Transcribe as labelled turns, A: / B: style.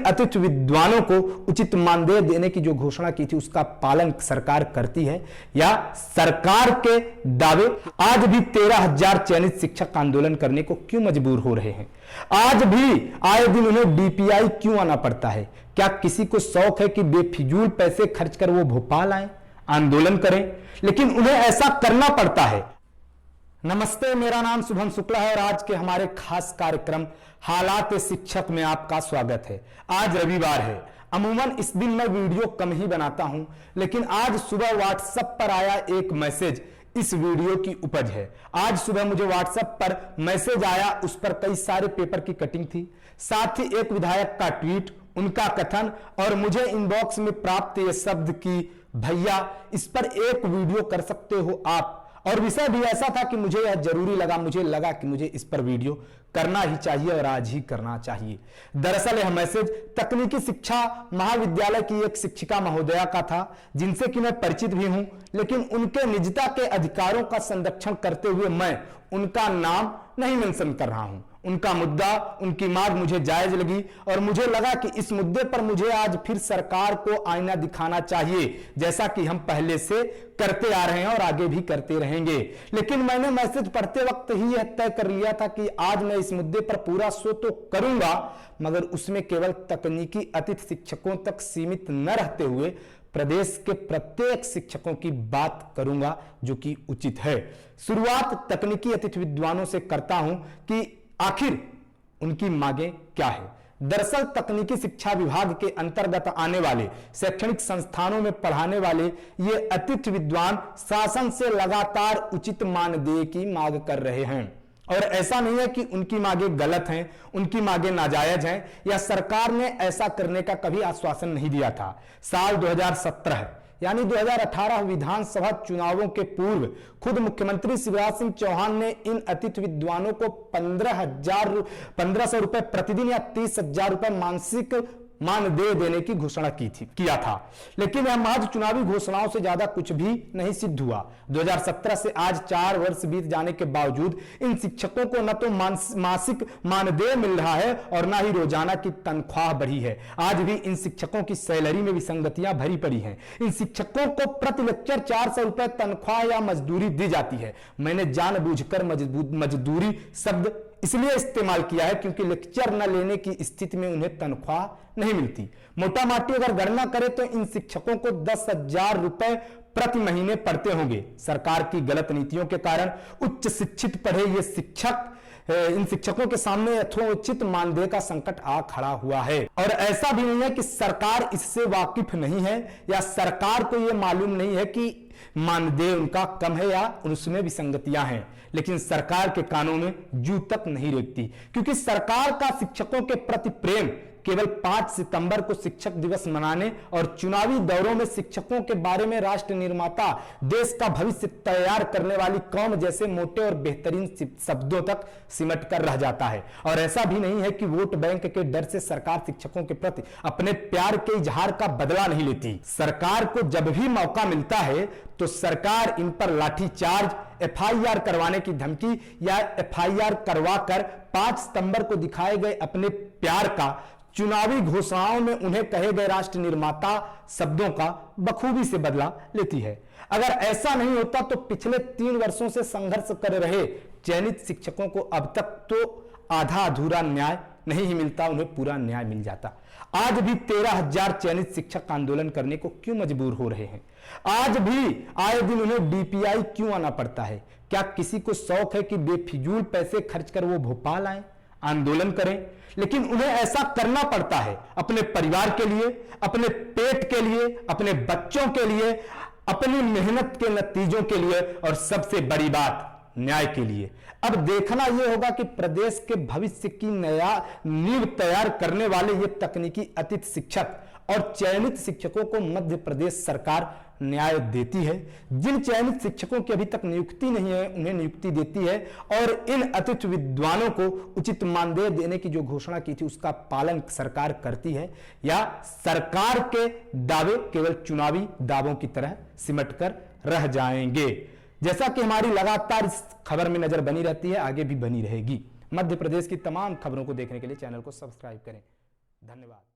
A: अतिथि विद्वानों को उचित मानदेय देने की जो घोषणा की थी उसका पालन सरकार करती है, या सरकार के दावे आज भी 13,000 चयनित शिक्षक आंदोलन करने को क्यों मजबूर हो रहे हैं? आज भी आए दिन उन्हें डीपीआई क्यों आना पड़ता है? क्या किसी को शौक है कि बेफिजूल पैसे खर्च कर वो भोपाल आए, आंदोलन करें? लेकिन उन्हें ऐसा करना पड़ता है। नमस्ते, मेरा नाम शुभम शुक्ला है और आज के हमारे खास कार्यक्रम हालात शिक्षक में आपका स्वागत है। आज रविवार है। अमूमन इस दिन मैं वीडियो कम ही बनाता हूं, लेकिन आज सुबह व्हाट्सएप पर आया एक मैसेज इस वीडियो की उपज है। आज सुबह मुझे व्हाट्सएप पर मैसेज आया, उस पर कई सारे पेपर की कटिंग थी, साथ ही एक विधायक का ट्वीट, उनका कथन और मुझे इनबॉक्स में प्राप्त ये शब्द कि भैया इस पर एक वीडियो कर सकते हो आप। और विषय भी ऐसा था कि मुझे यह जरूरी लगा, मुझे लगा कि मुझे इस पर वीडियो करना ही चाहिए और आज ही करना चाहिए। दरअसल यह मैसेज तकनीकी शिक्षा महाविद्यालय की एक शिक्षिका महोदया का था, जिनसे कि मैं परिचित भी हूं, लेकिन उनके निजता के अधिकारों का संरक्षण करते हुए मैं उनका नाम नहीं मेंशन कर रहा हूं। उनका मुद्दा, उनकी मांग मुझे जायज लगी और मुझे लगा कि इस मुद्दे पर मुझे आज फिर सरकार को आईना दिखाना चाहिए, जैसा कि हम पहले से करते आ रहे हैं और आगे भी करते रहेंगे। लेकिन मैंने मैसेज पढ़ते वक्त ही यह तय कर लिया था कि आज मैं इस मुद्दे पर पूरा शो तो करूंगा, मगर उसमें केवल तकनीकी अतिथि शिक्षकों तक सीमित न रहते हुए प्रदेश के प्रत्येक शिक्षकों की बात करूंगा, जो कि उचित है। शुरुआत तकनीकी अतिथि विद्वानों से करता हूं कि आखिर उनकी मांगें क्या है। दरअसल तकनीकी शिक्षा विभाग के अंतर्गत आने वाले शैक्षणिक संस्थानों में पढ़ाने वाले ये अतिथि विद्वान शासन से लगातार उचित मानदेय की मांग कर रहे हैं। और ऐसा नहीं है कि उनकी मांगें गलत हैं, उनकी मांगें नाजायज हैं, या सरकार ने ऐसा करने का कभी आश्वासन नहीं दिया था। साल 2017 यानी 2018 विधानसभा चुनावों के पूर्व खुद मुख्यमंत्री शिवराज सिंह चौहान ने इन अतिथि विद्वानों को 1500 रुपए प्रतिदिन या 30,000 रुपए मासिक मानदेय देने की घोषणा किया था। लेकिन यह महज चुनावी घोषणाओं से ज्यादा कुछ भी नहीं सिद्ध हुआ। 2017 से आज 4 वर्ष बीत जाने के बावजूद इन शिक्षकों को न तो मासिक मानदेय मिल रहा है और न ही रोजाना की तनख्वाह बढ़ी है। आज भी इन शिक्षकों की सैलरी में विसंगतियां भरी पड़ी हैं। इन शिक्षकों को प्रति लेक्चर 400 रुपए तनख्वाह या मजदूरी दी जाती है। मैंने जानबूझकर मजदूरी शब्द इसलिए इस्तेमाल किया है क्योंकि लेक्चर न लेने की स्थिति में उन्हें तनख्वाह नहीं मिलती। मोटा माटी अगर गणना करें तो इन शिक्षकों को 10,000 रुपए प्रति महीने पड़ते होंगे। सरकार की गलत नीतियों के कारण उच्च शिक्षित पढ़े ये शिक्षक, इन शिक्षकों के सामने यथोचित मानदेय का संकट आ खड़ा हुआ है। और ऐसा भी नहीं है कि सरकार इससे वाकिफ नहीं है या सरकार को यह मालूम नहीं है कि मानदेय उनका कम है या उसमें विसंगतियां हैं, लेकिन सरकार के कानों में जू तक नहीं रेंगती, क्योंकि सरकार का शिक्षकों के प्रति प्रेम केवल 5 सितंबर को शिक्षक दिवस मनाने और चुनावी दौरों में शिक्षकों के बारे में राष्ट्र निर्माता, देश का भविष्य तैयार करने वाली कौम जैसे मोटे और बेहतरीन शब्दों तक सिमट कर रह जाता है। और ऐसा भी नहीं है कि वोट बैंक के डर से सरकार शिक्षकों के प्रति अपने प्यार के इजहार का बदला नहीं लेती। सरकार को जब भी मौका मिलता है तो सरकार इन पर लाठीचार्ज, एफआईआर करवाने की धमकी या एफआईआर करवाकर 5 सितंबर को दिखाए गए अपने प्यार का चुनावी घोषणाओं में उन्हें कहे गए राष्ट्र निर्माता शब्दों का बखूबी से बदला लेती है। अगर ऐसा नहीं होता तो पिछले 3 वर्षों से संघर्ष कर रहे चयनित शिक्षकों को अब तक तो आधा अधूरा न्याय नहीं ही मिलता, उन्हें पूरा न्याय मिल जाता। आज भी 13,000 चयनित शिक्षक आंदोलन करने को क्यों मजबूर हो रहे हैं? आज भी आए दिन उन्हें डीपीआई क्यों आना पड़ता है? क्या किसी को शौक है कि बेफिजूल पैसे खर्च कर वो भोपाल आए, आंदोलन करें? लेकिन उन्हें ऐसा करना पड़ता है अपने परिवार के लिए, अपने पेट के लिए, अपने बच्चों के लिए, अपनी मेहनत के नतीजों के लिए और सबसे बड़ी बात न्याय के लिए। अब देखना यह होगा कि प्रदेश के भविष्य की नया नींव तैयार करने वाले ये तकनीकी अतिथि शिक्षक और चयनित शिक्षकों को मध्य प्रदेश सरकार न्याय देती है। जिन चयनित शिक्षकों की अभी तक नियुक्ति नहीं है उन्हें नियुक्ति देती है और इन अतिथि विद्वानों को उचित मानदेय देने की जो घोषणा की थी उसका पालन सरकार करती है, या सरकार के दावे केवल चुनावी दावों की तरह सिमट कर रह जाएंगे। जैसा कि हमारी लगातार इस खबर में नजर बनी रहती है, आगे भी बनी रहेगी। मध्य प्रदेश की तमाम खबरों को देखने के लिए चैनल को सब्सक्राइब करें। धन्यवाद।